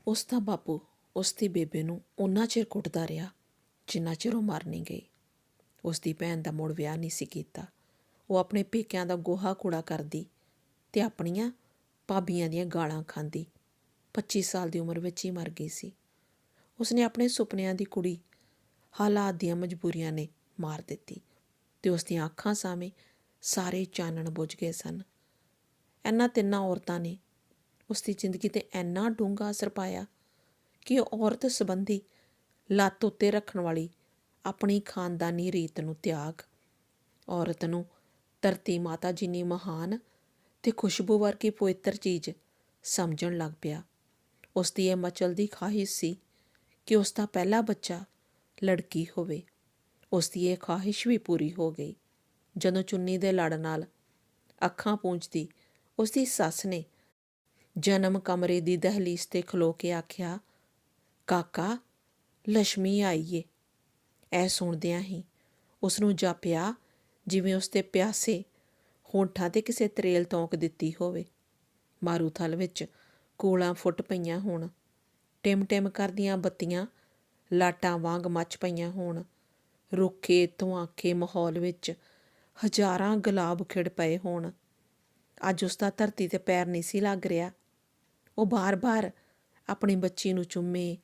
ਉਸ ਦਾ ਬਾਪੂ ਉਸ ਦੀ ਬੇਬੇ ਨੂੰ ਓਨਾ ਚਿਰ ਕੁੱਟਦਾ ਰਿਹਾ ਜਿੰਨਾ ਚਿਰ ਉਹ ਮਰ ਨਹੀਂ ਗਈ। ਉਸ ਦੀ ਭੈਣ ਦਾ ਮੁੜ ਵਿਆਹ ਨਹੀਂ ਸੀ ਕੀਤਾ। ਉਹ ਆਪਣੇ ਪੇਕਿਆਂ ਦਾ ਗੋਹਾ ਕੂੜਾ ਕਰਦੀ ਅਤੇ ਆਪਣੀਆਂ ਭਾਬੀਆਂ ਦੀਆਂ ਗਾਲਾਂ ਖਾਂਦੀ। 25 ਸਾਲ ਦੀ ਉਮਰ ਵਿੱਚ ਹੀ ਮਰ ਗਈ ਸੀ। ਉਸਨੇ ਆਪਣੇ ਸੁਪਨਿਆਂ ਦੀ ਕੁੜੀ ਹਾਲਾਤ ਦੀਆਂ ਮਜਬੂਰੀਆਂ ਨੇ ਮਾਰ ਦਿੱਤੀ ਅਤੇ ਉਸ ਦੀਆਂ ਅੱਖਾਂ ਸਾਹਮਣੇ ਸਾਰੇ ਚਾਨਣ ਬੁਝ ਗਏ ਸਨ। ਇਹਨਾਂ ਤਿੰਨਾਂ ਔਰਤਾਂ ਨੇ ਉਸ ਦੀ ਜ਼ਿੰਦਗੀ 'ਤੇ ਇੰਨਾ ਡੂੰਘਾ ਅਸਰ ਪਾਇਆ ਕਿ ਉਹ ਔਰਤ ਸੰਬੰਧੀ ਲੱਤ ਉੱਤੇ ਰੱਖਣ ਵਾਲੀ ਆਪਣੀ ਖਾਨਦਾਨੀ ਰੀਤ ਨੂੰ ਤਿਆਗ ਔਰਤ ਨੂੰ ਧਰਤੀ ਮਾਤਾ ਜਿੰਨੀ ਮਹਾਨ ਅਤੇ ਖੁਸ਼ਬੂ ਵਰਗੀ ਪਵਿੱਤਰ ਚੀਜ਼ ਸਮਝਣ ਲੱਗ ਪਿਆ। ਉਸ ਦੀ ਇਹ ਮਚਲਦੀ ਖਾਹਿਸ਼ ਸੀ ਕਿ ਉਸ ਦਾ ਪਹਿਲਾ ਬੱਚਾ ਲੜਕੀ ਹੋਵੇ। ਉਸ ਦੀ ਇਹ ਖਾਹਿਸ਼ ਵੀ ਪੂਰੀ ਹੋ ਗਈ ਜਦੋਂ ਚੁੰਨੀ ਦੇ ਲੜ ਨਾਲ ਅੱਖਾਂ ਪੂੰਝਦੀ ਉਸ ਦੀ ਸੱਸ ਨੇ ਜਨਮ ਕਮਰੇ ਦੀ ਦਹਿਲੀਜ਼ 'ਤੇ ਖਲੋ ਕੇ ਆਖਿਆ, ਕਾਕਾ ਲక్ష్ਮੀ ਆਈ ਏ। ਇਹ ਸੁਣਦਿਆਂ ਹੀ ਉਸ ਨੂੰ ਜਾਪਿਆ ਜਿਵੇਂ ਉਸ ਦੇ ਪਿਆਸੇ ਹੋਠਾਂ 'ਤੇ ਕਿਸੇ ਤਰੇਲ ਤੌਂਕ ਦਿੱਤੀ ਹੋਵੇ। ਮਾਰੂਥਲ ਵਿੱਚ ਕੋਲਾਂ ਫੁੱਟ ਪਈਆਂ ਹੋਣ, ਟਿਮ-ਟਿਮ ਕਰਦੀਆਂ ਬੱਤੀਆਂ ਲਾਟਾਂ ਵਾਂਗ ਮੱਚ ਪਈਆਂ ਹੋਣ। ਰੁੱਖੇ ਧੁਆਂਖੇ ਮਾਹੌਲ ਵਿੱਚ ਹਜ਼ਾਰਾਂ ਗੁਲਾਬ ਖਿੜ ਪਏ ਹੋਣ। ਅੱਜ ਉਸ ਦਾ ਧਰਤੀ 'ਤੇ ਪੈਰ ਨਹੀਂ ਸੀ ਲੱਗ ਰਿਹਾ। ਉਹ ਬਾਰ-ਬਾਰ ਆਪਣੀ ਬੱਚੀ ਨੂੰ ਚੁੰਮੇ,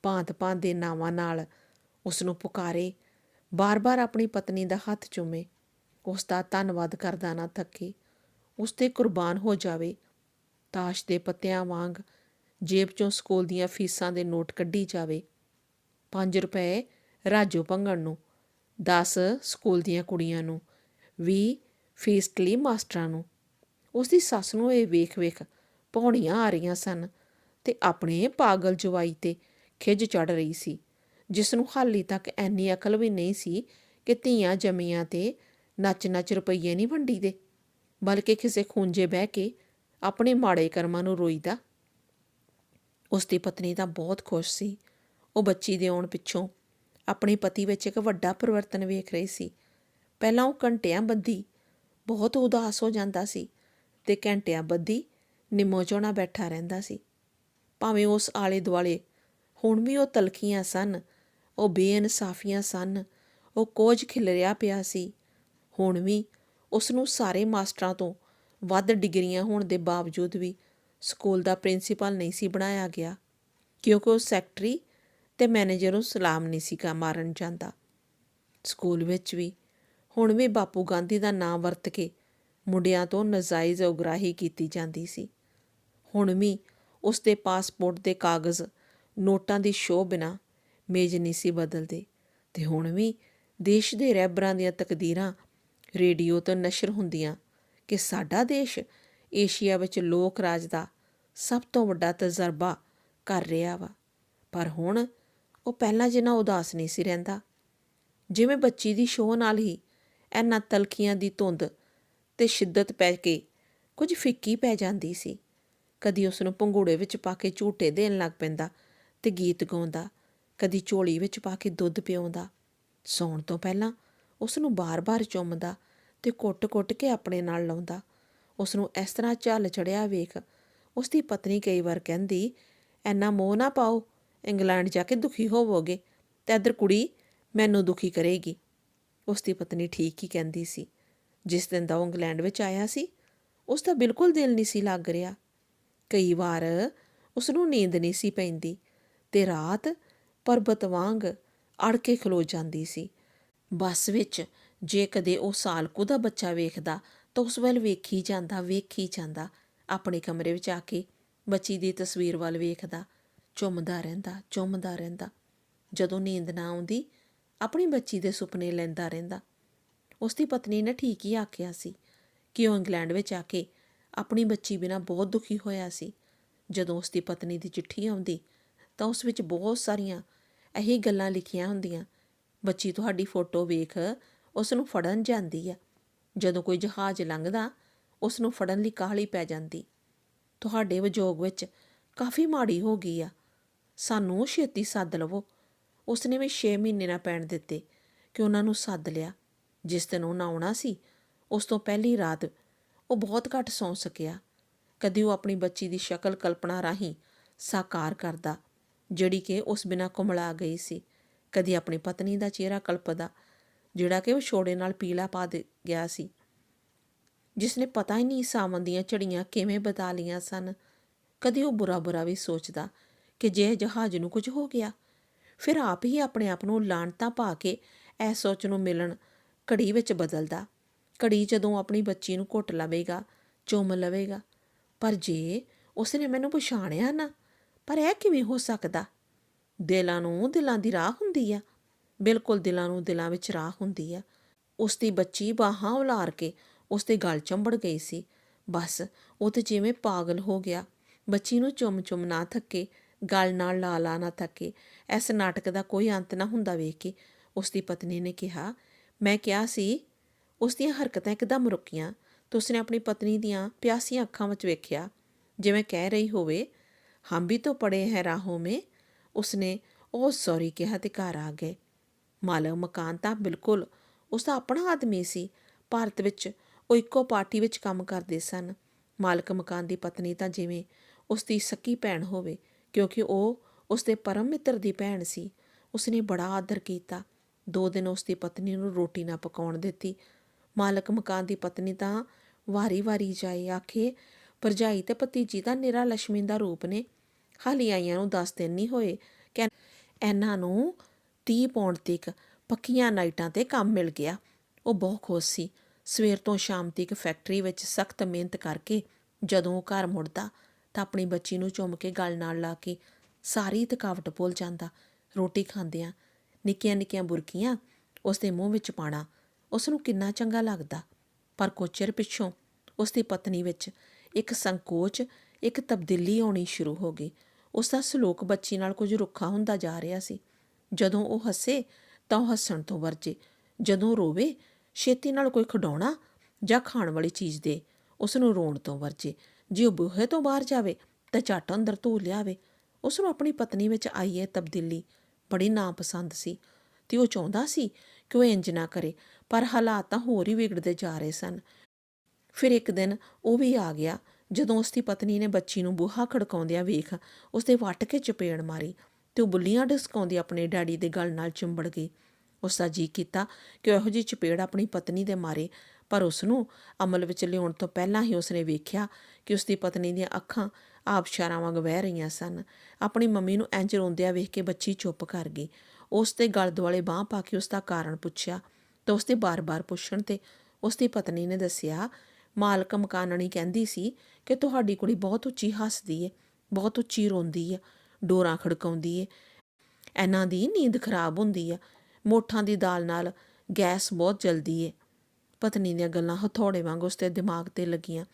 ਭਾਂਤ-ਭਾਂਤ ਦੇ ਨਾਵਾਂ ਨਾਲ ਉਸ ਨੂੰ ਪੁਕਾਰੇ, ਬਾਰ-ਬਾਰ ਆਪਣੀ ਪਤਨੀ ਦਾ ਹੱਥ ਚੁੰਮੇ, ਉਸ ਦਾ ਧੰਨਵਾਦ ਕਰਦਾ ਨਾ ਥੱਕੇ, ਉਸ 'ਤੇ ਕੁਰਬਾਨ ਹੋ ਜਾਵੇ। ਤਾਸ਼ ਦੇ ਪੱਤਿਆਂ ਵਾਂਗ ਜੇਬ 'ਚੋਂ ਸਕੂਲ ਦੀਆਂ ਫੀਸਾਂ ਦੇ ਨੋਟ ਕੱਢੀ ਜਾਵੇ। 5 ਰੁਪਏ ਰਾਜੋ ਭੰਗਣ ਨੂੰ, 10 ਸਕੂਲ ਦੀਆਂ ਕੁੜੀਆਂ ਨੂੰ, 20 ਫੀਸਟਲੀ ਮਾਸਟਰਾਂ ਨੂੰ। ਉਸ ਦੀ ਸੱਸ ਨੂੰ ਇਹ ਵੇਖ-ਵੇਖ ਭੌਣੀਆਂ ਆ ਰਹੀਆਂ ਸਨ ਅਤੇ ਆਪਣੇ ਪਾਗਲ ਜਵਾਈ 'ਤੇ ਖਿਝ ਚੜ੍ਹ ਰਹੀ ਸੀ, ਜਿਸ ਨੂੰ ਹਾਲੀ ਤੱਕ ਇੰਨੀ ਅਕਲ ਵੀ ਨਹੀਂ ਸੀ ਕਿ ਧੀਆਂ ਜੰਮੀਆਂ 'ਤੇ ਨੱਚ-ਨੱਚ ਰੁਪਈਏ ਨਹੀਂ ਵੰਡੀਦੇ, ਬਲਕਿ ਕਿਸੇ ਖੂੰਜੇ ਬਹਿ ਕੇ ਆਪਣੇ ਮਾੜੇ ਕਰਮਾਂ ਨੂੰ ਰੋਈਦਾ। ਉਸ ਦੀ ਪਤਨੀ ਤਾਂ ਬਹੁਤ ਖੁਸ਼ ਸੀ। ਉਹ ਬੱਚੀ ਦੇ ਆਉਣ ਪਿੱਛੋਂ ਆਪਣੇ ਪਤੀ ਵਿੱਚ ਇੱਕ ਵੱਡਾ ਪਰਿਵਰਤਨ ਵੇਖ ਰਹੀ ਸੀ। ਪਹਿਲਾਂ ਉਹ ਘੰਟਿਆਂ ਬੱਧੀ ਬਹੁਤ ਉਦਾਸ ਹੋ ਜਾਂਦਾ ਸੀ ਅਤੇ ਘੰਟਿਆਂ ਬੱਧੀ ਨਿੰਮੋ ਝੋਣਾ ਬੈਠਾ ਰਹਿੰਦਾ ਸੀ। ਭਾਵੇਂ ਉਸ ਆਲੇ ਦੁਆਲੇ ਹੁਣ ਵੀ ਉਹ ਤਲਖੀਆਂ ਸਨ, ਉਹ ਬੇਇਨਸਾਫੀਆਂ ਸਨ, ਉਹ ਕੋਝ ਖਿਲਰਿਆ ਪਿਆ ਸੀ। ਹੁਣ ਵੀ ਉਸ ਨੂੰ ਸਾਰੇ ਮਾਸਟਰਾਂ ਤੋਂ ਵੱਧ ਡਿਗਰੀਆਂ ਹੋਣ ਦੇ ਬਾਵਜੂਦ ਵੀ ਸਕੂਲ ਦਾ ਪ੍ਰਿੰਸੀਪਲ ਨਹੀਂ ਸੀ ਬਣਾਇਆ ਗਿਆ, ਕਿਉਂਕਿ ਉਹ ਸੈਕਟਰੀ ਅਤੇ ਮੈਨੇਜਰ ਨੂੰ ਸਲਾਮ ਨਹੀਂ ਸੀ ਮਾਰਨ ਜਾਂਦਾ। ਸਕੂਲ ਵਿੱਚ ਵੀ ਹੁਣ ਵੀ ਬਾਪੂ ਗਾਂਧੀ ਦਾ ਨਾਂ ਵਰਤ ਕੇ ਮੁੰਡਿਆਂ ਤੋਂ ਨਜਾਇਜ਼ ਉਗਰਾਹੀ ਕੀਤੀ ਜਾਂਦੀ ਸੀ। ਹੁਣ ਵੀ ਉਸ ਦੇ ਪਾਸਪੋਰਟ ਦੇ ਕਾਗਜ਼ ਨੋਟਾਂ ਦੀ ਸ਼ੋਅ ਬਿਨਾਂ ਮੇਜ਼ ਨਹੀਂ ਸੀ ਬਦਲਦੇ ਅਤੇ ਹੁਣ ਵੀ ਦੇਸ਼ ਦੇ ਰਹਿਬਰਾਂ ਦੀਆਂ ਤਕਦੀਰਾਂ ਰੇਡੀਓ ਤੋਂ ਨਸ਼ਰ ਹੁੰਦੀਆਂ ਕਿ ਸਾਡਾ ਦੇਸ਼ ਏਸ਼ੀਆ ਵਿੱਚ ਲੋਕ ਰਾਜ ਦਾ ਸਭ ਤੋਂ ਵੱਡਾ ਤਜਰਬਾ ਕਰ ਰਿਹਾ ਵਾ। ਪਰ ਹੁਣ ਉਹ ਪਹਿਲਾਂ ਜਿੰਨਾ ਉਦਾਸ ਨਹੀਂ ਸੀ ਰਹਿੰਦਾ। ਜਿਵੇਂ ਬੱਚੀ ਦੀ ਸ਼ੋਅ ਨਾਲ ਹੀ ਇਹਨਾਂ ਤਲਖੀਆਂ ਦੀ ਧੁੰਦ ਅਤੇ ਸ਼ਿੱਦਤ ਪੈ ਕੇ ਕੁਝ ਫਿੱਕੀ ਪੈ ਜਾਂਦੀ ਸੀ। ਕਦੀ ਉਸ ਨੂੰ ਪੰਘੂੜੇ ਵਿੱਚ ਪਾ ਕੇ ਝੂਟੇ ਦੇਣ ਲੱਗ ਪੈਂਦਾ ਅਤੇ ਗੀਤ ਗਾਉਂਦਾ, ਕਦੀ ਝੋਲੀ ਵਿੱਚ ਪਾ ਕੇ ਦੁੱਧ ਪਿਆਉਂਦਾ। ਸੌਣ ਤੋਂ ਪਹਿਲਾਂ ਉਸ ਨੂੰ ਬਾਰ-ਬਾਰ ਚੁੰਮਦਾ ਅਤੇ ਕੁੱਟ-ਕੁੱਟ ਕੇ ਆਪਣੇ ਨਾਲ ਲਾਉਂਦਾ। ਉਸ ਨੂੰ ਇਸ ਤਰ੍ਹਾਂ ਝੱਲ ਚੜ੍ਹਿਆ ਵੇਖ ਉਸ ਦੀ ਪਤਨੀ ਕਈ ਵਾਰ ਕਹਿੰਦੀ, ਇੰਨਾ ਮੋਹ ਨਾ ਪਾਓ, ਇੰਗਲੈਂਡ ਜਾ ਕੇ ਦੁਖੀ ਹੋਵੋਗੇ ਅਤੇ ਇੱਧਰ ਕੁੜੀ ਮੈਨੂੰ ਦੁਖੀ ਕਰੇਗੀ। ਉਸ ਦੀ ਪਤਨੀ ਠੀਕ ਹੀ ਕਹਿੰਦੀ ਸੀ। ਜਿਸ ਦਿਨ ਦਾ ਉਹ ਇੰਗਲੈਂਡ ਵਿੱਚ ਆਇਆ ਸੀ, ਉਸ ਦਾ ਬਿਲਕੁਲ ਦਿਲ ਨਹੀਂ ਸੀ ਲੱਗ ਰਿਹਾ। ਕਈ ਵਾਰ ਉਸ ਨੂੰ ਨੀਂਦ ਨਹੀਂ ਸੀ ਪੈਂਦੀ ਅਤੇ ਰਾਤ ਪਰਬਤ ਵਾਂਗ ਅੜ ਕੇ ਖਲੋ ਜਾਂਦੀ ਸੀ। ਬੱਸ ਵਿੱਚ ਜੇ ਕਦੇ ਉਹ ਸਾਲਕੂ ਦਾ ਬੱਚਾ ਵੇਖਦਾ ਤਾਂ ਉਸ ਵੱਲ ਵੇਖੀ ਜਾਂਦਾ, ਆਪਣੇ ਕਮਰੇ ਵਿੱਚ ਆ ਕੇ ਬੱਚੀ ਦੀ ਤਸਵੀਰ ਵੱਲ ਵੇਖਦਾ, ਚੁੰਮਦਾ ਰਹਿੰਦਾ। ਜਦੋਂ ਨੀਂਦ ਨਾ ਆਉਂਦੀ ਆਪਣੀ ਬੱਚੀ ਦੇ ਸੁਪਨੇ ਲੈਂਦਾ ਰਹਿੰਦਾ। ਉਸ ਦੀ ਪਤਨੀ ਨੇ ਠੀਕ ਹੀ ਆਖਿਆ ਸੀ ਕਿ ਉਹ ਇੰਗਲੈਂਡ ਵਿੱਚ ਆ ਕੇ ਆਪਣੀ ਬੱਚੀ ਬਿਨਾਂ ਬਹੁਤ ਦੁਖੀ ਹੋਇਆ ਸੀ। ਜਦੋਂ ਉਸ ਦੀ ਪਤਨੀ ਦੀ ਚਿੱਠੀ ਆਉਂਦੀ ਤਾਂ ਉਸ ਵਿੱਚ ਬਹੁਤ ਸਾਰੀਆਂ ਇਹੀ ਗੱਲਾਂ ਲਿਖੀਆਂ ਹੁੰਦੀਆਂ। ਬੱਚੀ ਤੁਹਾਡੀ ਫੋਟੋ ਵੇਖ ਉਸ ਨੂੰ ਫੜਨ ਜਾਂਦੀ ਆ। ਜਦੋਂ ਕੋਈ ਜਹਾਜ਼ ਲੰਘਦਾ ਉਸ ਨੂੰ ਫੜਨ ਲਈ ਕਾਹਲੀ ਪੈ ਜਾਂਦੀ। ਤੁਹਾਡੇ ਵਿਜੋਗ ਵਿੱਚ ਕਾਫੀ ਮਾੜੀ ਹੋ ਗਈ ਆ, ਸਾਨੂੰ ਛੇਤੀ ਸੱਦ ਲਵੋ। ਉਸ ਨੇ ਵੀ 6 ਮਹੀਨੇ ਨਾ ਪੈਣ ਦਿੱਤੇ ਕਿ ਉਹਨਾਂ ਨੂੰ ਸੱਦ ਲਿਆ। ਜਿਸ ਦਿਨ ਉਹਨਾਂ ਆਉਣਾ ਸੀ ਉਸ ਤੋਂ ਪਹਿਲੀ ਰਾਤ ਉਹ ਬਹੁਤ ਘੱਟ ਸੌਂ ਸਕਿਆ। ਕਦੀ ਉਹ ਆਪਣੀ ਬੱਚੀ ਦੀ ਸ਼ਕਲ ਕਲਪਨਾ ਰਾਹੀਂ ਸਾਕਾਰ ਕਰਦਾ, ਜਿਹੜੀ ਕਿ ਉਸ ਬਿਨਾਂ ਕੁਮਲਾ ਗਈ ਸੀ। ਕਦੀ ਆਪਣੀ ਪਤਨੀ ਦਾ ਚਿਹਰਾ ਕਲਪਦਾ, ਜਿਹੜਾ ਕਿ ਵਿਛੋੜੇ ਨਾਲ ਪੀਲਾ ਪਾ ਗਿਆ ਸੀ, ਜਿਸਨੇ ਪਤਾ ਹੀ ਨਹੀਂ ਸਾਵਣ ਦੀਆਂ ਝੜੀਆਂ ਕਿਵੇਂ ਬਿਤਾ ਲਈਆਂ ਸਨ। ਕਦੀ ਉਹ ਬੁਰਾ ਵੀ ਸੋਚਦਾ ਕਿ ਜੇ ਜਹਾਜ਼ ਨੂੰ ਕੁਝ ਹੋ ਗਿਆ, ਫਿਰ ਆਪ ਹੀ ਆਪਣੇ ਆਪ ਨੂੰ ਲਾਹਣਤਾਂ ਪਾ ਕੇ ਇਸ ਸੋਚ ਨੂੰ ਮਿਲਣ ਘੜੀ ਵਿੱਚ ਬਦਲਦਾ। ਘੜੀ ਜਦੋਂ ਆਪਣੀ ਬੱਚੀ ਨੂੰ ਘੁੱਟ ਲਵੇਗਾ, ਚੁੰਮ ਲਵੇਗਾ। ਪਰ ਜੇ ਉਸਨੇ ਮੈਨੂੰ ਪਛਾਣਿਆ ਨਾ, ਪਰ ਇਹ ਕਿਵੇਂ ਹੋ ਸਕਦਾ? ਦਿਲਾਂ ਨੂੰ ਦਿਲਾਂ ਦੀ ਰਾਹ ਹੁੰਦੀ ਆ, ਬਿਲਕੁਲ ਦਿਲਾਂ ਨੂੰ ਦਿਲਾਂ ਵਿੱਚ ਰਾਹ ਹੁੰਦੀ ਆ। ਉਸ ਦੀ ਬੱਚੀ ਬਾਹਾਂ ਉਲਾਰ ਕੇ ਉਸ ਦੇ ਗਲ ਚੰਬੜ ਗਈ ਸੀ। ਬਸ ਉਹ ਤਾਂ ਜਿਵੇਂ ਪਾਗਲ ਹੋ ਗਿਆ। ਬੱਚੀ ਨੂੰ ਚੁੰਮ ਨਾ ਥੱਕੇ, ਗਲ ਨਾਲ ਲਾ ਨਾ ਥੱਕੇ। ਇਸ ਨਾਟਕ ਦਾ ਕੋਈ ਅੰਤ ਨਾ ਹੁੰਦਾ ਵੇਖ ਕੇ ਉਸ ਦੀ ਪਤਨੀ ਨੇ ਕਿਹਾ, ਮੈਂ ਕਿਹਾ ਸੀ। ਉਸ ਦੀਆਂ ਹਰਕਤਾਂ ਇੱਕਦਮ ਰੁਕੀਆਂ ਤੇ ਉਸਨੇ ਆਪਣੀ ਪਤਨੀ ਦੀਆਂ ਪਿਆਸੀਆਂ ਅੱਖਾਂ ਵਿੱਚ ਵੇਖਿਆ, ਜਿਵੇਂ ਕਹਿ ਰਹੀ ਹੋਵੇ, ਹਮ ਵੀ ਤਾਂ ਪੜੇ ਹੈ ਰਾਹੋਂ ਮੇਂ। ਉਸਨੇ ਉਹ ਸੌਰੀ ਕਿਹਾ ਤੇ ਘਰ ਆ ਗਏ। ਮਾਲਕ ਮਕਾਨ ਤਾਂ ਬਿਲਕੁਲ ਉਸਦਾ ਆਪਣਾ ਆਦਮੀ ਸੀ। ਭਾਰਤ ਵਿੱਚ ਉਹ ਇੱਕੋ ਪਾਰਟੀ ਵਿੱਚ ਕੰਮ ਕਰਦੇ ਸਨ। ਮਾਲਕ ਮਕਾਨ ਦੀ ਪਤਨੀ ਤਾਂ ਜਿਵੇਂ ਉਸਦੀ ਸਕੀ ਭੈਣ ਹੋਵੇ, ਕਿਉਂਕਿ ਉਹ ਉਸਦੇ ਪਰਮ ਮਿੱਤਰ ਦੀ ਭੈਣ ਸੀ। ਉਸਨੇ ਬੜਾ ਆਦਰ ਕੀਤਾ। 2 ਦਿਨ ਉਸਦੀ ਪਤਨੀ ਨੂੰ ਰੋਟੀ ਨਾ ਪਕਾਉਣ ਦਿੱਤੀ। ਮਾਲਕ ਮਕਾਨ ਦੀ ਪਤਨੀ ਤਾਂ ਵਾਰੀ ਜਾਏ ਆਖੇ, ਭਰਜਾਈ ਤੇ ਭਤੀਜੀ ਤਾਂ ਨਿਰਾ ਲక్ష్ਮੀ ਦਾ ਰੂਪ ਨੇ। ਹਾਲੀ ਆਈਆਂ ਨੂੰ 10 ਦਿਨ ਨਹੀਂ ਹੋਏ ਕਿ ਇਹਨਾਂ ਨੂੰ 30 ਪੌਂਡ ਤੱਕ ਪੱਕੀਆਂ ਨਾਈਟਾਂ 'ਤੇ ਕੰਮ ਮਿਲ ਗਿਆ। ਉਹ ਬਹੁਤ ਖੁਸ਼ ਸੀ। ਸਵੇਰ ਤੋਂ ਸ਼ਾਮ ਤੱਕ ਫੈਕਟਰੀ ਵਿੱਚ ਸਖਤ ਮਿਹਨਤ ਕਰਕੇ ਜਦੋਂ ਉਹ ਘਰ ਮੁੜਦਾ ਤਾਂ ਆਪਣੀ ਬੱਚੀ ਨੂੰ ਚੁੰਮ ਕੇ ਗਲ ਨਾਲ ਲਾ ਕੇ ਸਾਰੀ ਥਕਾਵਟ ਭੁੱਲ ਜਾਂਦਾ। ਰੋਟੀ ਖਾਂਦਿਆਂ ਨਿੱਕੀਆਂ ਬੁਰਕੀਆਂ ਉਸ ਦੇ ਮੂੰਹ ਵਿੱਚ ਪਾਉਣਾ ਉਸ ਨੂੰ ਕਿੰਨਾ ਚੰਗਾ ਲੱਗਦਾ। ਪਰ ਕੁਝ ਚਿਰ ਪਿੱਛੋਂ ਉਸ ਦੀ ਪਤਨੀ ਵਿੱਚ ਇੱਕ ਸੰਕੋਚ, ਇੱਕ ਤਬਦੀਲੀ ਆਉਣੀ ਸ਼ੁਰੂ ਹੋ ਗਈ। ਉਸ ਦਾ ਸਲੂਕ ਬੱਚੀ ਨਾਲ ਕੁਝ ਰੁੱਖਾ ਹੁੰਦਾ ਜਾ ਰਿਹਾ ਸੀ। ਜਦੋਂ ਉਹ ਹੱਸੇ ਤਾਂ ਉਹ ਹੱਸਣ ਤੋਂ ਵਰਜੇ। ਜਦੋਂ ਰੋਵੇ, ਛੇਤੀ ਨਾਲ ਕੋਈ ਖਿਡੌਣਾ ਜਾਂ ਖਾਣ ਵਾਲੀ ਚੀਜ਼ ਦੇ ਉਸ ਨੂੰ ਰੋਣ ਤੋਂ ਵਰਜੇ। ਜੇ ਉਹ ਬੂਹੇ ਤੋਂ ਬਾਹਰ ਜਾਵੇ ਤਾਂ ਝੱਟ ਅੰਦਰ ਧੋ ਲਿਆਵੇ। ਉਸ ਨੂੰ ਆਪਣੀ ਪਤਨੀ ਵਿੱਚ ਆਈ ਇਹ ਤਬਦੀਲੀ ਬੜੀ ਨਾਪਸੰਦ ਸੀ ਤੇ ਉਹ ਚਾਹੁੰਦਾ ਸੀ ਕਿ ਉਹ ਇੰਜ ਨਾ ਕਰੇ, ਪਰ ਹਾਲਾਤ ਤਾਂ ਹੋਰ ਹੀ ਵਿਗੜਦੇ ਜਾ ਰਹੇ ਸਨ। ਫਿਰ ਇੱਕ ਦਿਨ ਉਹ ਵੀ ਆ ਗਿਆ ਜਦੋਂ ਉਸ ਦੀ ਪਤਨੀ ਨੇ ਬੱਚੀ ਨੂੰ ਬੂਹਾ ਖੜਕਾਉਂਦਿਆਂ ਵੇਖ ਉਸ ਦੇ ਵੱਟ ਕੇ ਚਪੇੜ ਮਾਰੀ ਤੇ ਉਹ ਬੁੱਲੀਆਂ ਡਸਕਾਉਂਦੀ ਆਪਣੇ ਡੈਡੀ ਦੇ ਗਲ ਨਾਲ ਚਿੰਬੜ ਗਈ। ਉਸ ਦਾ ਜੀਅ ਕੀਤਾ ਕਿ ਇਹੋ ਜਿਹੀ ਚਪੇੜ ਆਪਣੀ ਪਤਨੀ ਦੇ ਮਾਰੇ, ਪਰ ਉਸ ਨੂੰ ਅਮਲ ਵਿੱਚ ਲਿਆਉਣ ਤੋਂ ਪਹਿਲਾਂ ਹੀ ਉਸਨੇ ਵੇਖਿਆ ਕਿ ਉਸ ਦੀ ਪਤਨੀ ਦੀਆਂ ਅੱਖਾਂ ਆਬਸ਼ਾਰਾਂ ਵਾਂਗ ਵਹਿ ਰਹੀਆਂ ਸਨ। ਆਪਣੀ ਮੰਮੀ ਨੂੰ ਇੰਝ ਰੋਂਦਿਆਂ ਵੇਖ ਕੇ ਬੱਚੀ ਚੁੱਪ ਕਰ ਗਈ। ਉਸ ਦੇ ਗਲ ਦੁਆਲੇ ਬਾਂਹ ਪਾ ਕੇ ਉਸ ਦਾ ਕਾਰਨ ਪੁੱਛਿਆ ਤਾਂ ਉਸ ਦੇ ਬਾਰ-ਬਾਰ ਪੁੱਛਣ 'ਤੇ ਉਸ ਦੀ ਪਤਨੀ ਨੇ ਦੱਸਿਆ, ਮਾਲਕ ਮਕਾਨਣੀ ਕਹਿੰਦੀ ਸੀ ਕਿ ਤੁਹਾਡੀ ਕੁੜੀ ਬਹੁਤ ਉੱਚੀ ਹੱਸਦੀ ਏ, ਬਹੁਤ ਉੱਚੀ ਰੋਂਦੀ ਏ, ਡੋਰਾਂ ਖੜਕਾਉਂਦੀ ਏ, ਇਹਨਾਂ ਦੀ ਨੀਂਦ ਖਰਾਬ ਹੁੰਦੀ ਆ, ਮੋਠਾਂ ਦੀ ਦਾਲ ਨਾਲ ਗੈਸ ਬਹੁਤ ਜਲਦੀ ਏ। ਪਤਨੀ ਦੀਆਂ ਗੱਲਾਂ ਹਥੌੜੇ ਵਾਂਗ ਉਸ ਦੇ ਦਿਮਾਗ 'ਤੇ ਲੱਗੀਆਂ।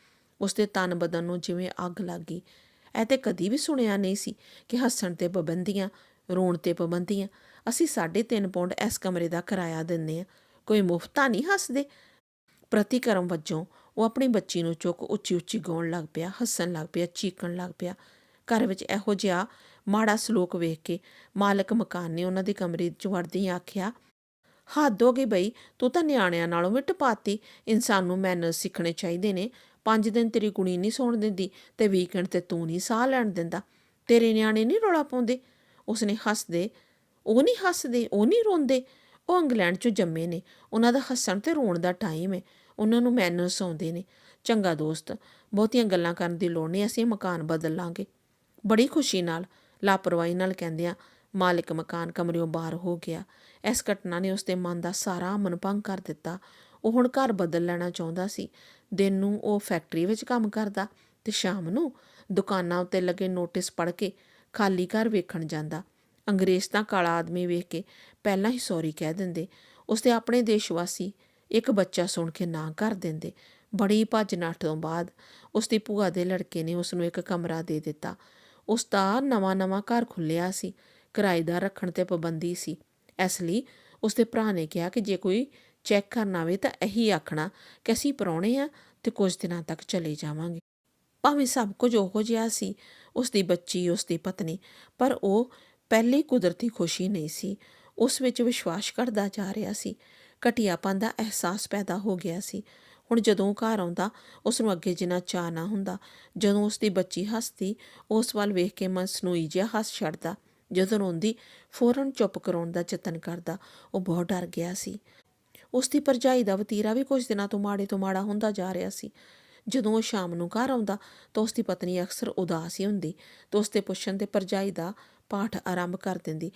ਉਸ ਦੇ ਤਨ ਬਦਨ ਨੂੰ ਜਿਵੇਂ ਅੱਗ ਲੱਗ ਗਈ। ਇਹ ਤਾਂ ਕਦੀ ਵੀ ਸੁਣਿਆ ਨਹੀਂ ਸੀ ਕਿ ਹੱਸਣ 'ਤੇ ਪਾਬੰਦੀਆਂ, ਰੋਣ 'ਤੇ ਪਾਬੰਦੀਆਂ। ਅਸੀਂ 3.5 ਪੌਂਡ ਇਸ ਕਮਰੇ ਦਾ ਕਿਰਾਇਆ ਦਿੰਦੇ ਹਾਂ, ਕੋਈ ਮੁਫਤਾ ਨਹੀਂ ਹੱਸਦੇ। ਪ੍ਰਤੀਕਰਮ ਵਜੋਂ ਉਹ ਆਪਣੀ ਬੱਚੀ ਨੂੰ ਚੁੱਕ ਉੱਚੀ ਗਾਉਣ ਲੱਗ ਪਿਆ, ਹੱਸਣ ਲੱਗ ਪਿਆ, ਚੀਕਣ ਲੱਗ ਪਿਆ। ਘਰ ਵਿੱਚ ਇਹੋ ਜਿਹਾ ਮਾੜਾ ਸਲੂਕ ਵੇਖ ਕੇ ਮਾਲਕ ਮਕਾਨ ਨੇ ਉਹਨਾਂ ਦੇ ਕਮਰੇ 'ਚ ਵੜਦਿਆਂ ਆਖਿਆ, ਹੱਦ ਹੋ ਗਈ ਬਈ, ਤੂੰ ਤਾਂ ਨਿਆਣਿਆਂ ਨਾਲੋਂ ਵੀ ਟਪਾਤੀ। ਇਨਸਾਨ ਨੂੰ ਮੈਨਰਸ ਸਿੱਖਣੇ ਚਾਹੀਦੇ ਨੇ। 5 ਦਿਨ ਤੇਰੀ ਕੁੜੀ ਨਹੀਂ ਸੌਣ ਦਿੰਦੀ ਤੇ ਵੀਕਐਂਡ 'ਤੇ ਤੂੰ ਨਹੀਂ ਸਾਹ ਲੈਣ ਦਿੰਦਾ। ਤੇਰੇ ਨਿਆਣੇ ਨਹੀਂ ਰੌਲਾ ਪਾਉਂਦੇ। ਉਸਨੇ ਹੱਸਦੇ, ਉਹ ਨਹੀਂ ਹੱਸਦੇ, ਉਹ ਨਹੀਂ ਰੋਂਦੇ, ਉਹ ਇੰਗਲੈਂਡ 'ਚੋਂ ਜੰਮੇ ਨੇ। ਉਹਨਾਂ ਦਾ ਹੱਸਣ ਤੇ ਰੋਣ ਦਾ ਟਾਈਮ ਹੈ। ਉਹਨਾਂ ਨੂੰ ਮੈਨਰਸ ਆਉਂਦੇ ਨੇ। ਚੰਗਾ ਦੋਸਤ, ਬਹੁਤੀਆਂ ਗੱਲਾਂ ਕਰਨ ਦੀ ਲੋੜ ਨਹੀਂ, ਅਸੀਂ ਮਕਾਨ ਬਦਲ ਲਾਂਗੇ। ਬੜੀ ਖੁਸ਼ੀ ਨਾਲ, ਲਾਪਰਵਾਹੀ ਨਾਲ ਕਹਿੰਦਿਆਂ ਮਾਲਿਕ ਮਕਾਨ ਕਮਰਿਓਂ ਬਾਹਰ ਹੋ ਗਿਆ। ਇਸ ਘਟਨਾ ਨੇ ਉਸ ਦੇ ਮਨ ਦਾ ਸਾਰਾ ਅਮਨ ਭੰਗ ਕਰ ਦਿੱਤਾ। ਉਹ ਹੁਣ ਘਰ ਬਦਲ ਲੈਣਾ ਚਾਹੁੰਦਾ ਸੀ। ਦਿਨ ਨੂੰ ਉਹ ਫੈਕਟਰੀ ਵਿੱਚ ਕੰਮ ਕਰਦਾ ਤੇ ਸ਼ਾਮ ਨੂੰ ਦੁਕਾਨਾਂ ਉੱਤੇ ਲੱਗੇ ਨੋਟਿਸ ਪੜ੍ਹ ਕੇ ਖਾਲੀ ਘਰ ਵੇਖਣ ਜਾਂਦਾ। ਅੰਗਰੇਜ਼ ਤਾਂ ਕਾਲਾ ਆਦਮੀ ਵੇਖ ਕੇ ਪਹਿਲਾਂ ਹੀ ਸੌਰੀ ਕਹਿ ਦਿੰਦੇ। ਉਸਦੇ ਆਪਣੇ ਦੇਸ਼ ਵਾਸੀ ਇੱਕ ਬੱਚਾ ਸੁਣ ਕੇ ਨਾ ਕਰ ਦਿੰਦੇ। ਬੜੀ ਭੱਜ ਨੱਠ ਤੋਂ ਬਾਅਦ ਉਸਦੀ ਭੂਆ ਦੇ ਲੜਕੇ ਨੇ ਉਸਨੂੰ ਇੱਕ ਕਮਰਾ ਦੇ ਦਿੱਤਾ। ਉਸ ਦਾ ਨਵਾਂ ਘਰ ਖੁੱਲ੍ਹਿਆ ਸੀ। ਕਿਰਾਏਦਾਰ ਰੱਖਣ 'ਤੇ ਪਾਬੰਦੀ ਸੀ। ਇਸ ਲਈ ਉਸਦੇ ਭਰਾ ਨੇ ਕਿਹਾ ਕਿ ਜੇ ਕੋਈ ਚੈੱਕ ਕਰਨ ਆਵੇ ਤਾਂ ਇਹੀ ਆਖਣਾ ਕਿ ਅਸੀਂ ਪ੍ਰਾਹੁਣੇ ਹਾਂ ਅਤੇ ਕੁਝ ਦਿਨਾਂ ਤੱਕ ਚਲੇ ਜਾਵਾਂਗੇ। ਭਾਵੇਂ ਸਭ ਕੁਝ ਉਹੋ ਜਿਹਾ ਸੀ, ਉਸਦੀ ਬੱਚੀ, ਉਸਦੀ ਪਤਨੀ, ਪਰ ਉਹ ਪਹਿਲੀ ਕੁਦਰਤੀ ਖੁਸ਼ੀ ਨਹੀਂ ਸੀ। ਉਸ ਵਿੱਚ ਵਿਸ਼ਵਾਸ ਘਟਦਾ ਜਾ ਰਿਹਾ ਸੀ। ਘਟੀਆਪਨ ਦਾ ਅਹਿਸਾਸ ਪੈਦਾ ਹੋ ਗਿਆ ਸੀ। ਹੁਣ ਜਦੋਂ ਉਹ ਘਰ ਆਉਂਦਾ ਉਸ ਨੂੰ ਅੱਗੇ ਜਿੰਨਾ ਚਾਅ ਨਾ ਹੁੰਦਾ। ਜਦੋਂ ਉਸ ਦੀ ਬੱਚੀ ਹੱਸਦੀ ਉਸ ਵੱਲ ਵੇਖ ਕੇ ਮਨ ਸਨੋਈ ਜਿਹਾ ਹੱਸ ਛੱਡਦਾ। ਜਦੋਂ ਰੋਂਦੀ ਫੌਰਨ ਚੁੱਪ ਕਰਾਉਣ ਦਾ ਯਤਨ ਕਰਦਾ। ਉਹ ਬਹੁਤ ਡਰ ਗਿਆ ਸੀ। ਉਸ ਦੀ ਭਰਜਾਈ ਦਾ ਵਤੀਰਾ ਵੀ ਕੁਝ ਦਿਨਾਂ ਤੋਂ ਮਾੜਾ ਹੁੰਦਾ ਜਾ ਰਿਹਾ ਸੀ। ਜਦੋਂ ਉਹ ਸ਼ਾਮ ਨੂੰ ਘਰ ਆਉਂਦਾ ਤਾਂ ਉਸ ਦੀ ਪਤਨੀ ਅਕਸਰ ਉਦਾਸ ਹੀ ਹੁੰਦੀ ਤਾਂ ਉਸ ਦੇ ਪੁੱਛਣ 'ਤੇ ਭਰਜਾਈ ਦਾ ਪਾਠ ਆਰੰਭ ਕਰ ਦਿੰਦੀ।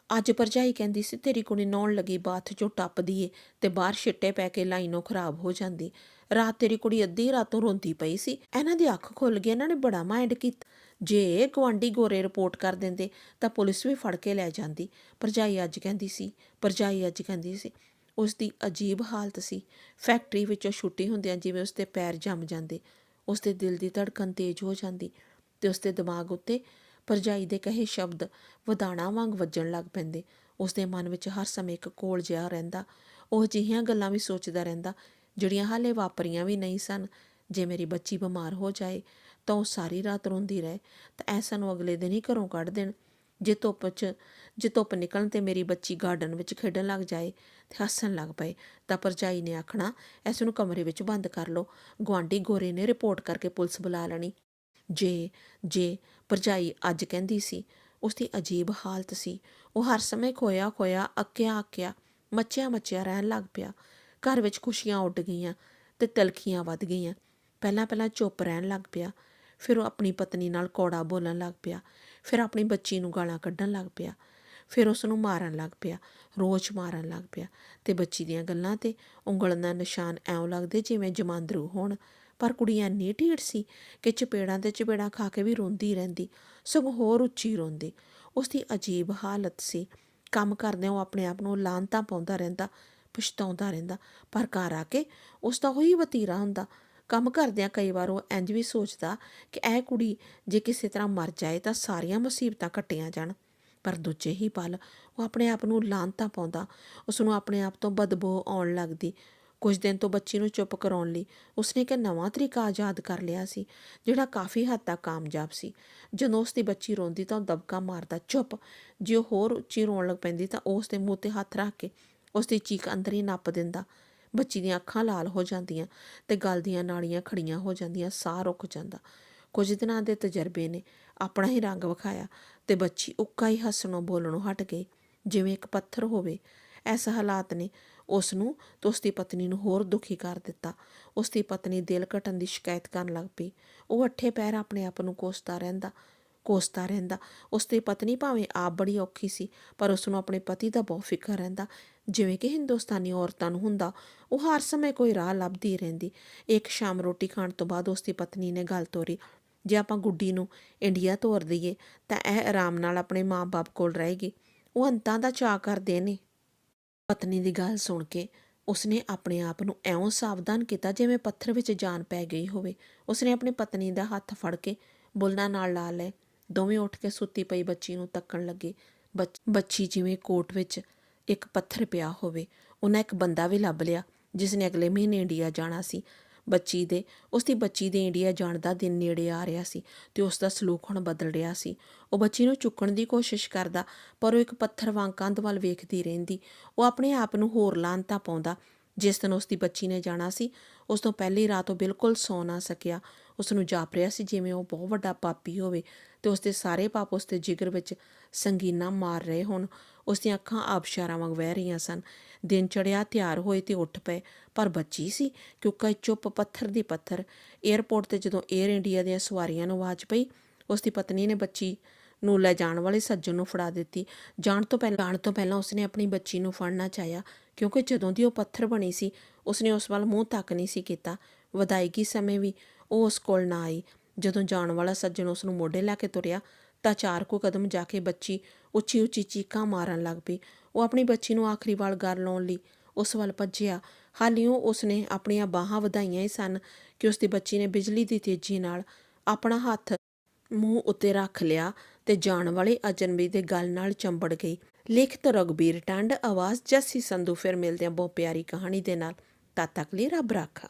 ਅੱਜ ਭਰਜਾਈ ਕਹਿੰਦੀ ਸੀ ਤੇਰੀ ਕੁੜੀ ਨਹਾਉਣ ਲੱਗੀ ਬਾਥ 'ਚੋਂ ਟੱਪਦੀ ਏ ਤੇ ਬਾਹਰ ਛਿੱਟੇ ਪੈ ਕੇ ਲਾਈਨੋਂ ਖਰਾਬ ਹੋ ਜਾਂਦੀ। ਰਾਤ ਤੇਰੀ ਕੁੜੀ ਅੱਧੀ ਰਾਤੋਂ ਰੋਂਦੀ ਪਈ ਸੀ। ਇਹਨਾਂ ਦੀ ਅੱਖ ਖੁੱਲ੍ਹ ਗਈ, ਇਹਨਾਂ ਨੇ ਬੜਾ ਮਾਇੰਡ ਕੀਤਾ। ਜੇ ਗੁਆਂਢੀ ਗੋਰੇ ਰਿਪੋਰਟ ਕਰ ਦਿੰਦੇ ਤਾਂ ਪੁਲਿਸ ਵੀ ਫੜ ਕੇ ਲੈ ਜਾਂਦੀ। ਭਰਜਾਈ ਅੱਜ ਕਹਿੰਦੀ ਸੀ। ਉਸ ਦੀ ਅਜੀਬ ਹਾਲਤ ਸੀ। ਫੈਕਟਰੀ ਵਿੱਚੋਂ ਛੁੱਟੀ ਹੁੰਦਿਆਂ ਜਿਵੇਂ ਉਸ ਦੇ ਪੈਰ ਜੰਮ ਜਾਂਦੇ। ਉਸ ਦੇ ਦਿਲ ਦੀ ਧੜਕਣ ਤੇਜ਼ ਹੋ ਜਾਂਦੀ ਤੇ ਉਸ ਦੇ ਦਿਮਾਗ ਉੱਤੇ ਭਰਜਾਈ ਦੇ ਕਹੇ ਸ਼ਬਦ ਵਦਾਣਾ ਵਾਂਗ ਵੱਜਣ ਲੱਗ ਪੈਂਦੇ। ਉਸ ਦੇ ਮਨ ਵਿੱਚ ਹਰ ਸਮੇਂ ਇੱਕ ਕੋਲ ਜਿਹਾ ਰਹਿੰਦਾ। ਉਹ ਅਜਿਹੀਆਂ ਗੱਲਾਂ ਵੀ ਸੋਚਦਾ ਰਹਿੰਦਾ ਜਿਹੜੀਆਂ ਹਾਲੇ ਵਾਪਰੀਆਂ ਵੀ ਨਹੀਂ ਸਨ। ਜੇ ਮੇਰੀ ਬੱਚੀ ਬਿਮਾਰ ਹੋ ਜਾਏ ਤਾਂ ਉਹ ਸਾਰੀ ਰਾਤ ਰੋਂਦੀ ਰਹੇ ਤਾਂ ਐਸਾ ਨੂੰ ਅਗਲੇ ਦਿਨ ਹੀ ਘਰੋਂ ਕੱਢ ਦੇਣ। ਜੇ ਧੁੱਪ ਨਿਕਲਣ ਤੇ ਮੇਰੀ ਬੱਚੀ ਗਾਰਡਨ ਵਿੱਚ ਖੇਡਣ ਲੱਗ ਜਾਏ ਤੇ ਹੱਸਣ ਲੱਗ ਪਏ ਤਾਂ ਭਰਜਾਈ ਨੇ ਆਖਣਾ ਇਸ ਨੂੰ ਕਮਰੇ ਵਿੱਚ ਬੰਦ ਕਰ ਲਓ। ਗੁਆਂਢੀ ਗੋਰੇ ਨੇ ਰਿਪੋਰਟ ਕਰਕੇ ਪੁਲਿਸ ਬੁਲਾ ਲੈਣੀ। ਜੇ ਭਰਜਾਈ ਅੱਜ ਕਹਿੰਦੀ ਸੀ। ਉਸ ਦੀ ਅਜੀਬ ਹਾਲਤ ਸੀ। ਉਹ ਹਰ ਸਮੇਂ ਖੋਇਆ ਅੱਕਿਆ ਮੱਚਿਆ ਰਹਿਣ ਲੱਗ ਪਿਆ। ਘਰ ਵਿੱਚ ਖੁਸ਼ੀਆਂ ਉੱਡ ਗਈਆਂ ਤੇ ਤਲਖੀਆਂ ਵੱਧ ਗਈਆਂ। ਪਹਿਲਾਂ ਚੁੱਪ ਰਹਿਣ ਲੱਗ ਪਿਆ, ਫਿਰ ਉਹ ਆਪਣੀ ਪਤਨੀ ਨਾਲ ਕੌੜਾ ਬੋਲਣ ਲੱਗ ਪਿਆ, ਫਿਰ ਆਪਣੀ ਬੱਚੀ ਨੂੰ ਗਾਲਾਂ ਕੱਢਣ ਲੱਗ ਪਿਆ, ਫਿਰ ਉਸ ਨੂੰ ਮਾਰਨ ਲੱਗ ਪਿਆ, ਰੋਜ਼ ਮਾਰਨ ਲੱਗ ਪਿਆ ਤੇ ਬੱਚੀ ਦੀਆਂ ਗੱਲਾਂ 'ਤੇ ਉਂਗਲ ਦਾ ਨਿਸ਼ਾਨ ਐਉਂ ਲੱਗਦੇ ਜਿਵੇਂ ਜਮਾਂਦਰੂ ਹੋਣ। ਪਰ ਕੁੜੀ ਇੰਨੀ ਢੀਠ ਸੀ ਕਿ ਚਪੇੜਾਂ 'ਤੇ ਚਪੇੜਾਂ ਖਾ ਕੇ ਵੀ ਰੋਂਦੀ ਰਹਿੰਦੀ, ਸਗੋਂ ਹੋਰ ਉੱਚੀ ਰੋਂਦੀ। ਉਸ ਦੀ ਅਜੀਬ ਹਾਲਤ ਸੀ। ਕੰਮ ਕਰਦਿਆਂ ਉਹ ਆਪਣੇ ਆਪ ਨੂੰ ਲਾਹਨਤਾਂ ਪਾਉਂਦਾ ਰਹਿੰਦਾ, ਪਛਤਾਉਂਦਾ ਰਹਿੰਦਾ, ਪਰ ਘਰ ਆ ਕੇ ਉਸ ਦਾ ਉਹੀ ਵਤੀਰਾ ਹੁੰਦਾ। ਕੰਮ ਕਰਦਿਆਂ ਕਈ ਵਾਰ ਉਹ ਇੰਝ ਵੀ ਸੋਚਦਾ ਕਿ ਇਹ ਕੁੜੀ ਜੇ ਕਿਸੇ ਤਰ੍ਹਾਂ ਮਰ ਜਾਏ ਤਾਂ ਸਾਰੀਆਂ ਮੁਸੀਬਤਾਂ ਕੱਟੀਆਂ ਜਾਣ। ਪਰ ਦੂਜੇ ਹੀ ਪਲ ਉਹ ਆਪਣੇ ਆਪ ਨੂੰ ਲਾਹਨਤਾਂ ਪਾਉਂਦਾ। ਉਸ ਨੂੰ ਆਪਣੇ ਆਪ ਤੋਂ ਬਦਬੂ ਆਉਣ ਲੱਗਦੀ। ਕੁਝ ਦਿਨ ਤੋਂ ਬੱਚੀ ਨੂੰ ਚੁੱਪ ਕਰਾਉਣ ਲਈ ਉਸਨੇ ਇੱਕ ਨਵਾਂ ਤਰੀਕਾ ਆਜ਼ਾਦ ਕਰ ਲਿਆ ਸੀ ਜਿਹੜਾ ਕਾਫੀ ਹੱਦ ਤੱਕ ਕਾਮਯਾਬ ਸੀ। ਜਦੋਂ ਉਸ ਦੀ ਬੱਚੀ ਰੋਂਦੀ ਤਾਂ ਉਹ ਦਬਕਾ ਮਾਰਦਾ ਚੁੱਪ। ਜੇ ਉਹ ਹੋਰ ਉੱਚੀ ਰੋਣ ਲੱਗ ਪੈਂਦੀ ਤਾਂ ਉਸ ਦੇ ਮੂੰਹ 'ਤੇ ਹੱਥ ਰੱਖ ਕੇ ਉਸ ਦੀ ਚੀਕ ਅੰਦਰ ਹੀ ਨੱਪ ਦਿੰਦਾ। ਬੱਚੀ ਦੀਆਂ ਅੱਖਾਂ ਲਾਲ ਹੋ ਜਾਂਦੀਆਂ ਤੇ ਗਲ ਦੀਆਂ ਨਾੜੀਆਂ ਖੜੀਆਂ ਹੋ ਜਾਂਦੀਆਂ, ਸਾਹ ਰੁਕ ਜਾਂਦਾ। ਕੁਝ ਦਿਨਾਂ ਦੇ ਤਜਰਬੇ ਨੇ ਆਪਣਾ ਹੀ ਰੰਗ ਵਿਖਾਇਆ ਤੇ ਬੱਚੀ ਉੱਕਾ ਹੀ ਹੱਸਣੋਂ ਬੋਲਣੋਂ ਹਟ ਗਈ ਜਿਵੇਂ ਇੱਕ ਪੱਥਰ ਹੋਵੇ। ਇਸ ਹਾਲਾਤ ਨੇ ਉਸ ਨੂੰ ਤੇ ਉਸ ਦੀ ਪਤਨੀ ਨੂੰ ਹੋਰ ਦੁਖੀ ਕਰ ਦਿੱਤਾ। ਉਸ ਦੀ ਪਤਨੀ ਦਿਲ ਘਟਣ ਦੀ ਸ਼ਿਕਾਇਤ ਕਰਨ ਲੱਗ ਪਈ। ਉਹ ਅੱਠੇ ਪੈਰ ਆਪਣੇ ਆਪ ਨੂੰ ਕੋਸਦਾ ਰਹਿੰਦਾ। ਉਸ ਦੀ ਪਤਨੀ ਭਾਵੇਂ ਆਪ ਬੜੀ ਔਖੀ ਸੀ ਪਰ ਉਸ ਨੂੰ ਆਪਣੇ ਪਤੀ ਦਾ ਬਹੁਤ ਫਿਕਰ ਰਹਿੰਦਾ, ਜਿਵੇਂ ਕਿ ਹਿੰਦੁਸਤਾਨੀ ਔਰਤਾਂ ਨੂੰ ਹੁੰਦਾ। ਉਹ ਹਰ ਸਮੇਂ ਕੋਈ ਰਾਹ ਲੱਭਦੀ ਰਹਿੰਦੀ। ਇੱਕ ਸ਼ਾਮ ਰੋਟੀ ਖਾਣ ਤੋਂ ਬਾਅਦ ਉਸ ਦੀ ਪਤਨੀ ਨੇ ਗੱਲ ਤੋਰੀ, ਜੇ ਆਪਾਂ ਗੁੱਡੀ ਨੂੰ ਇੰਡੀਆ ਤੋਰ ਦਈਏ ਤਾਂ ਇਹ ਆਰਾਮ ਨਾਲ ਆਪਣੇ ਮਾਂ-ਬਾਪ ਕੋਲ ਰਹੇਗੀ। ਉਹ ਅੰਤਾਂ ਦਾ ਚਾਅ ਕਰਦੇ ਨੇ। ਪਤਨੀ ਦੀ ਗੱਲ ਸੁਣ ਕੇ ਉਸਨੇ ਆਪਣੇ ਆਪ ਨੂੰ ਇਉਂ ਸਾਵਧਾਨ ਕੀਤਾ ਜਿਵੇਂ ਪੱਥਰ ਵਿੱਚ ਜਾਨ ਪੈ ਗਈ ਹੋਵੇ। ਉਸਨੇ ਆਪਣੀ ਪਤਨੀ ਦਾ ਹੱਥ ਫੜ ਕੇ ਬੁੱਲ੍ਹਾਂ ਨਾਲ ਲਾ ਲਏ। ਦੋਵੇਂ ਉੱਠ ਕੇ ਸੁੱਤੀ ਪਈ ਬੱਚੀ ਨੂੰ ਤੱਕਣ ਲੱਗੇ। ਬੱਚੀ ਜਿਵੇਂ ਕੋਟ ਵਿੱਚ ਇੱਕ ਪੱਥਰ ਪਿਆ ਹੋਵੇ। ਉਹਨਾਂ ਇੱਕ ਬੰਦਾ ਵੀ ਲੱਭ ਲਿਆ ਜਿਸ ਨੇ ਅਗਲੇ ਮਹੀਨੇ ਇੰਡੀਆ ਜਾਣਾ ਸੀ। ਉਸ ਦੀ ਬੱਚੀ ਦੇ ਇੰਡੀਆ ਜਾਣ ਦਾ ਦਿਨ ਨੇੜੇ ਆ ਰਿਹਾ ਸੀ ਤੇ ਉਸ ਦਾ ਸਲੂਕ ਹੁਣ ਬਦਲ ਰਿਹਾ ਸੀ। ਉਹ ਬੱਚੀ ਨੂੰ ਚੁੱਕਣ ਦੀ ਕੋਸ਼ਿਸ਼ ਕਰਦਾ ਪਰ ਉਹ ਇੱਕ ਪੱਥਰ ਵਾਂਗ ਕੰਧ ਵੱਲ ਵੇਖਦੀ ਰਹਿੰਦੀ। ਉਹ ਆਪਣੇ ਆਪ ਨੂੰ ਹੋਰ ਲਾਹਨਤਾਂ ਪਾਉਂਦਾ। ਜਿਸ ਦਿਨ ਉਸ ਦੀ ਬੱਚੀ ਨੇ ਜਾਣਾ ਸੀ ਉਸ ਤੋਂ ਪਹਿਲੀ ਰਾਤ ਉਹ ਬਿਲਕੁਲ ਸੌਂ ਨਾ ਸਕਿਆ। ਉਸ ਨੂੰ ਜਾਪ ਰਿਹਾ ਸੀ ਜਿਵੇਂ ਉਹ ਬਹੁਤ ਵੱਡਾ ਪਾਪੀ ਹੋਵੇ ਤੇ ਉਸ ਦੇ ਸਾਰੇ ਪਾਪ ਉਸ ਦੇ ਜਿਗਰ ਵਿੱਚ ਸੰਗੀਨਾ ਮਾਰ ਰਹੇ ਹੋਣ। ਉਸ ਦੀਆਂ ਅੱਖਾਂ ਆਬਸ਼ਾਰਾਂ ਵਾਂਗ ਵਹਿ ਰਹੀਆਂ ਸਨ। ਦਿਨ ਚੜ੍ਹਿਆ, ਤਿਆਰ ਹੋਏ ਤੇ ਉੱਠ ਪਏ ਪਰ ਬੱਚੀ ਸੀ ਕਿਉਂਕਿ ਚੁੱਪ ਪੱਥਰ ਦੀ ਪੱਥਰ। ਏਅਰਪੋਰਟ 'ਤੇ ਜਦੋਂ ਏਅਰ ਇੰਡੀਆ ਦੀਆਂ ਸਵਾਰੀਆਂ ਨੂੰ ਆਵਾਜ਼ ਪਈ ਉਸ ਦੀ ਪਤਨੀ ਨੇ ਬੱਚੀ ਨੂੰ ਲੈ ਜਾਣ ਵਾਲੇ ਸੱਜਣ ਨੂੰ ਫੜਾ ਦਿੱਤੀ। ਜਾਣ ਤੋਂ ਪਹਿਲਾਂ ਉਸਨੇ ਆਪਣੀ ਬੱਚੀ ਨੂੰ ਫੜਨਾ ਚਾਹਿਆ ਕਿਉਂਕਿ ਜਦੋਂ ਦੀ ਉਹ ਪੱਥਰ ਬਣੀ ਸੀ ਉਸਨੇ ਉਸ ਵੱਲ ਮੂੰਹ ਤੱਕ ਨਹੀਂ ਸੀ ਕੀਤਾ। ਵਿਦਾਇਗੀ ਸਮੇਂ ਵੀ ਉਹ ਉਸ ਕੋਲ ਨਾ ਆਈ। ਜਦੋਂ ਜਾਣ ਵਾਲਾ ਸੱਜਣ ਉਸ ਨੂੰ ਮੋਢੇ ਲੈ ਕੇ ਤੁਰਿਆ ਤਾਂ 4 ਕੁ ਕਦਮ ਜਾ ਕੇ ਬੱਚੀ ਉੱਚੀ ਚੀਕਾਂ ਮਾਰਨ ਲੱਗ ਪਈ। ਉਹ ਆਪਣੀ ਬੱਚੀ ਨੂੰ ਆਖਰੀ ਵਾਰ ਗੱਲ ਲਾਉਣ ਲਈ ਉਸ ਵੱਲ ਭੱਜਿਆ। ਹਾਲੀਓ ਉਸਨੇ ਆਪਣੀਆਂ ਬਾਹਾਂ ਵਧਾਈਆਂ ਹੀ ਸਨ ਕਿ ਉਸ ਦੀ ਬੱਚੀ ਨੇ ਬਿਜਲੀ ਦੀ ਤੇਜ਼ੀ ਨਾਲ ਆਪਣਾ ਹੱਥ ਮੂੰਹ ਉੱਤੇ ਰੱਖ ਲਿਆ ਤੇ ਜਾਣ ਵਾਲੇ ਅਜਨਬੀ ਦੇ ਗਲ ਨਾਲ ਚੰਬੜ ਗਈ। ਲਿਖਤ ਰਘਬੀਰ ਟੰਡ, ਆਵਾਜ਼ ਜੱਸੀ ਸੰਧੂ। ਫਿਰ ਮਿਲਦੇ ਹਾਂ ਬਹੁਤ ਪਿਆਰੀ ਕਹਾਣੀ ਦੇ ਨਾਲ। ਤਦ ਤੱਕ ਲਈ ਰੱਬ ਰਾਖਾ।